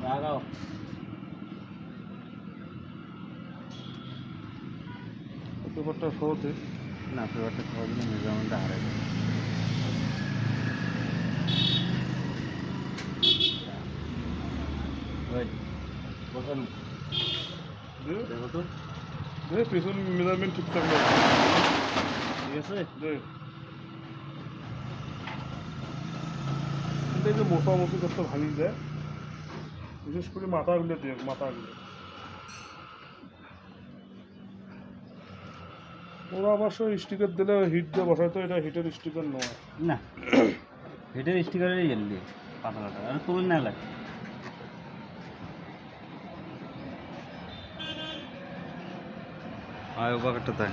লাগাও পেপারটা সহজে না পেপারটা সহজ না মেজারমেন্টটা হারাই যাবে ওই বসানো দেখো তো পেছন মেজারমেন্ট ঠিকঠাক না ঠিক আছে কিন্তু এই যে মোছামুছি করতে ভাঙি যায় বিশেষ করে মাথাগুলো দিয়ে মাথাগুলো ওরা অবশ্য স্টিকার দিলে হিট দিয়ে বসাইতো এটা হিটের স্টিকার নয় না হেডের স্টিকারের ইয়ে দিয়ে পাতলাটা আর তুলে না লাগে আয় বাকেটটা তাই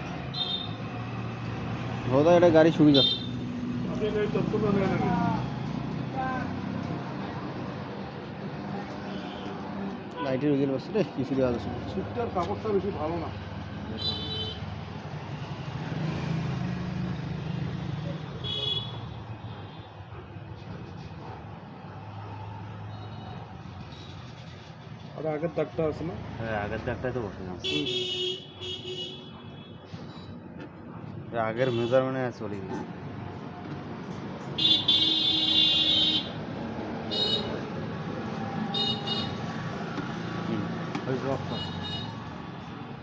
দাদা এটা গাড়ি সুবিধা এই তথ্যটা নিয়ে নেবে লাইটের উজেল বসছে রে কিছু দেওয়া যাচ্ছে সিটটার কাপড়টা বেশি ভালো না আর আগের দাগটা আছে না হ্যাঁ আগের দাগটাই তো বসে না আগের মেজারমেন্টে চলে গেছে